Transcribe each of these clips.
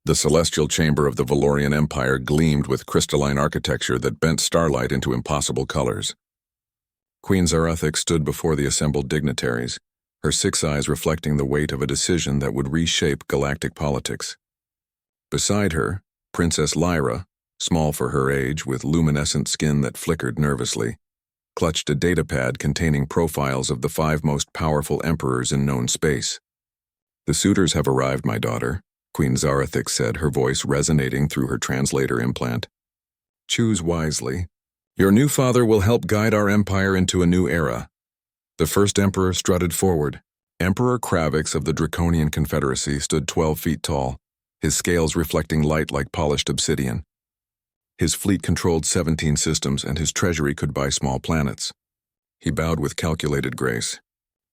The celestial chamber of the Valorian Empire gleamed with crystalline architecture that bent starlight into impossible colors. Queen Zarathic stood before the assembled dignitaries, her 6 eyes reflecting the weight of a decision that would reshape galactic politics. Beside her, Princess Lyra, small for her age with luminescent skin that flickered nervously, clutched a datapad containing profiles of the 5 most powerful emperors in known space. "The suitors have arrived, my daughter," Queen Zarathic said, her voice resonating through her translator implant. "Choose wisely. Your new father will help guide our empire into a new era." The first emperor strutted forward. Emperor Kravix of the Draconian Confederacy stood 12 feet tall, his scales reflecting light like polished obsidian. His fleet controlled 17 systems, and his treasury could buy small planets. He bowed with calculated grace.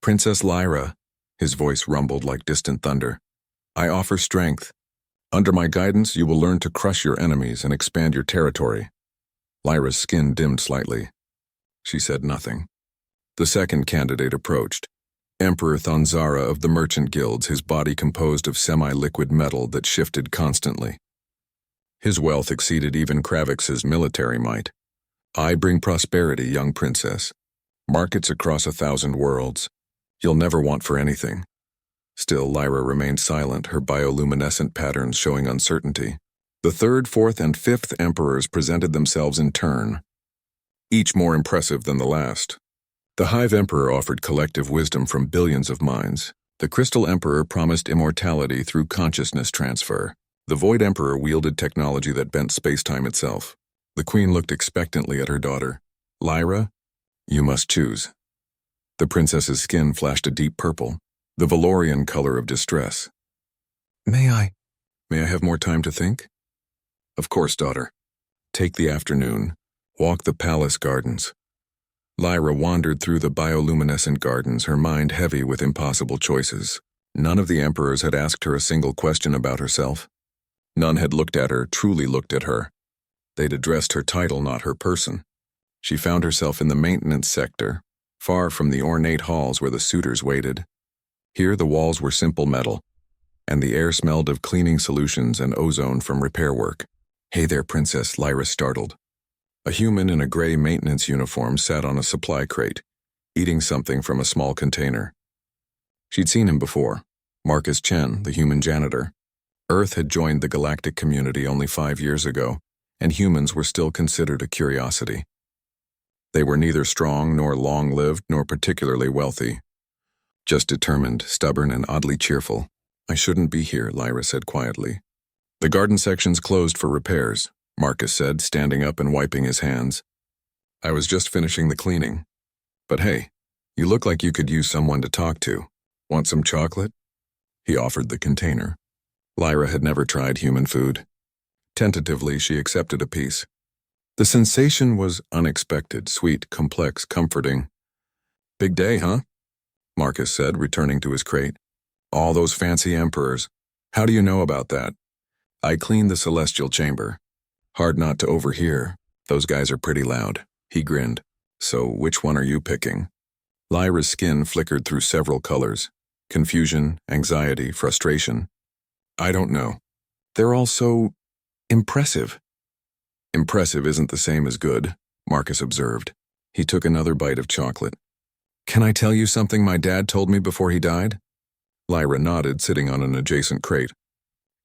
"Princess Lyra," his voice rumbled like distant thunder, "I offer strength. Under my guidance, you will learn to crush your enemies and expand your territory." Lyra's skin dimmed slightly. She said nothing. The second candidate approached. Emperor Thonzara of the Merchant Guilds, his body composed of semi-liquid metal that shifted constantly. His wealth exceeded even Kravix's military might. "I bring prosperity, young princess. Markets across 1,000 worlds. You'll never want for anything." Still, Lyra remained silent, her bioluminescent patterns showing uncertainty. The 3rd, 4th, and 5th emperors presented themselves in turn, each more impressive than the last. The Hive Emperor offered collective wisdom from billions of minds. The Crystal Emperor promised immortality through consciousness transfer. The Void Emperor wielded technology that bent space-time itself. The Queen looked expectantly at her daughter. "Lyra, you must choose." The princess's skin flashed a deep purple, the Valorian color of distress. May I have more time to think?" "Of course, daughter. Take the afternoon. Walk the palace gardens." Lyra wandered through the bioluminescent gardens, her mind heavy with impossible choices. None of the emperors had asked her a single question about herself. None had looked at her, truly looked at her. They'd addressed her title, not her person. She found herself in the maintenance sector, far from the ornate halls where the suitors waited. Here the walls were simple metal, and the air smelled of cleaning solutions and ozone from repair work. "Hey there, princess," Lyra startled. A human in a gray maintenance uniform sat on a supply crate, eating something from a small container. She'd seen him before, Marcus Chen, the human janitor. Earth had joined the galactic community only 5 years ago, and humans were still considered a curiosity. They were neither strong nor long-lived nor particularly wealthy. Just determined, stubborn, and oddly cheerful. "I shouldn't be here," Lyra said quietly. "The garden section's closed for repairs," Marcus said, standing up and wiping his hands. "I was just finishing the cleaning. But hey, you look like you could use someone to talk to. Want some chocolate?" He offered the container. Lyra had never tried human food. Tentatively, she accepted a piece. The sensation was unexpected, sweet, complex, comforting. "Big day, huh?" Marcus said, returning to his crate. "All those fancy emperors. How do you know about that?" "I cleaned the celestial chamber. Hard not to overhear. Those guys are pretty loud." He grinned. "So which one are you picking?" Lyra's skin flickered through several colors. Confusion, anxiety, frustration. "I don't know. They're all so impressive." "Impressive isn't the same as good," Marcus observed. He took another bite of chocolate. "Can I tell you something my dad told me before he died?" Lyra nodded, sitting on an adjacent crate.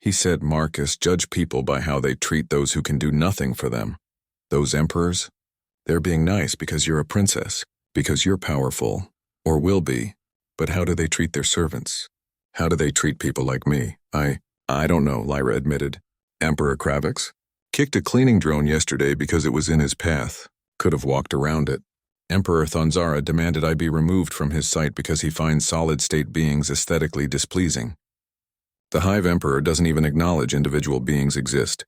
"He said, Marcus, judge people by how they treat those who can do nothing for them. Those emperors, they're being nice because you're a princess, because you're powerful, or will be. But how do they treat their servants? How do they treat people like me? I don't know," Lyra admitted. "Emperor Kravix kicked a cleaning drone yesterday because it was in his path. Could have walked around it. Emperor Thonzara demanded I be removed from his sight because he finds solid-state beings aesthetically displeasing. The Hive Emperor doesn't even acknowledge individual beings exist."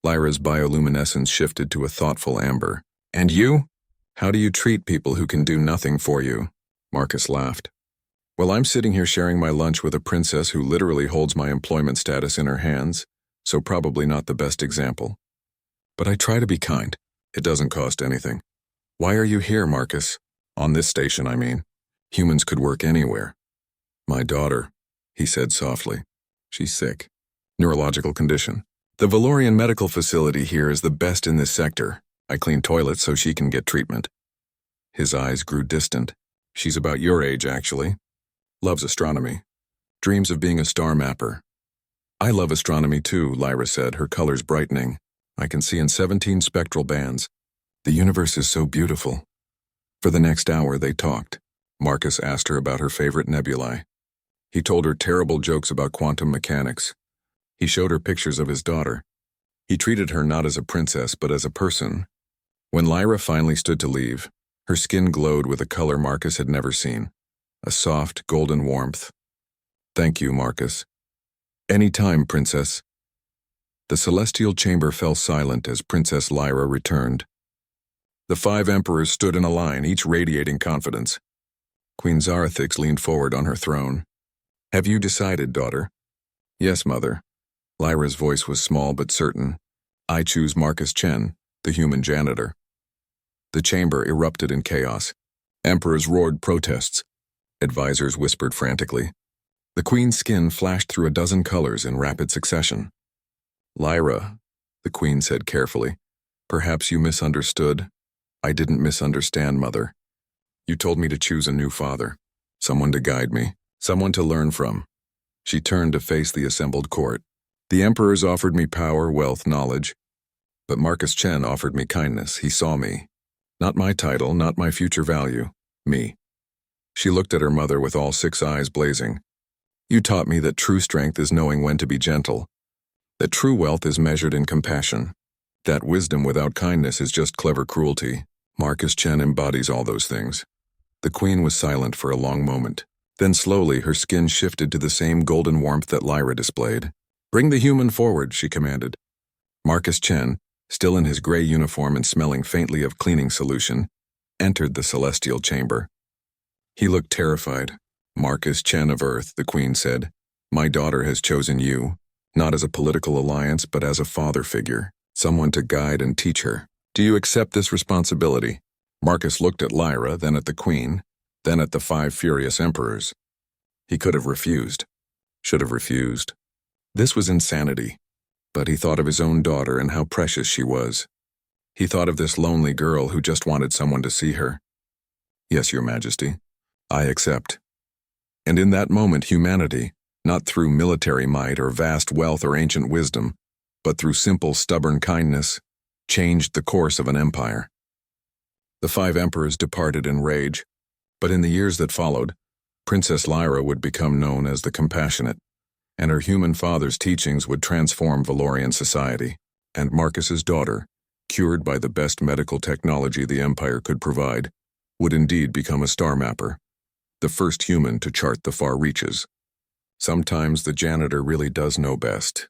Lyra's bioluminescence shifted to a thoughtful amber. "And you? How do you treat people who can do nothing for you?" Marcus laughed. "Well, I'm sitting here sharing my lunch with a princess who literally holds my employment status in her hands, so probably not the best example. But I try to be kind. It doesn't cost anything. Why are you here, Marcus? On this station, I mean. Humans could work anywhere." "My daughter," he said softly. "She's sick." Neurological condition. The Valorian medical facility here is the best in this sector. I clean toilets so she can get treatment. His eyes grew distant. She's about your age, actually. Loves astronomy. Dreams of being a star mapper. I love astronomy too, Lyra said, her colors brightening. I can see in 17 spectral bands. The universe is so beautiful. For the next hour, they talked. Marcus asked her about her favorite nebulae. He told her terrible jokes about quantum mechanics. He showed her pictures of his daughter. He treated her not as a princess, but as a person. When Lyra finally stood to leave, her skin glowed with a color Marcus had never seen. A soft, golden warmth. Thank you, Marcus. Any time, princess. The celestial chamber fell silent as Princess Lyra returned. The 5 emperors stood in a line, each radiating confidence. Queen Zarathix leaned forward on her throne. Have you decided, daughter? Yes, mother. Lyra's voice was small but certain. I choose Marcus Chen, the human janitor. The chamber erupted in chaos. Emperors roared protests. Advisors whispered frantically. The queen's skin flashed through a dozen colors in rapid succession. Lyra, the queen said carefully, perhaps you misunderstood. I didn't misunderstand, mother. You told me to choose a new father, someone to guide me, someone to learn from. She turned to face the assembled court. The emperors offered me power, wealth, knowledge. But Marcus Chen offered me kindness. He saw me. Not my title, not my future value. Me. She looked at her mother with all 6 eyes blazing. You taught me that true strength is knowing when to be gentle. That true wealth is measured in compassion. That wisdom without kindness is just clever cruelty. Marcus Chen embodies all those things. The queen was silent for a long moment. Then slowly her skin shifted to the same golden warmth that Lyra displayed. Bring the human forward, she commanded. Marcus Chen, still in his gray uniform and smelling faintly of cleaning solution, entered the celestial chamber. He looked terrified. Marcus Chen of Earth, the queen said, my daughter has chosen you, not as a political alliance but as a father figure, someone to guide and teach her. Do you accept this responsibility? Marcus looked at Lyra, then at the queen, then at the 5 furious emperors. He could have refused. Should have refused. This was insanity. But he thought of his own daughter and how precious she was. He thought of this lonely girl who just wanted someone to see her. Yes, Your Majesty, I accept. And in that moment, humanity, not through military might or vast wealth or ancient wisdom, but through simple, stubborn kindness, changed the course of an empire. The 5 emperors departed in rage, but in the years that followed, Princess Lyra would become known as the Compassionate, and her human father's teachings would transform Valorian society, and Marcus's daughter, cured by the best medical technology the empire could provide, would indeed become a star mapper, the first human to chart the far reaches. Sometimes the janitor really does know best.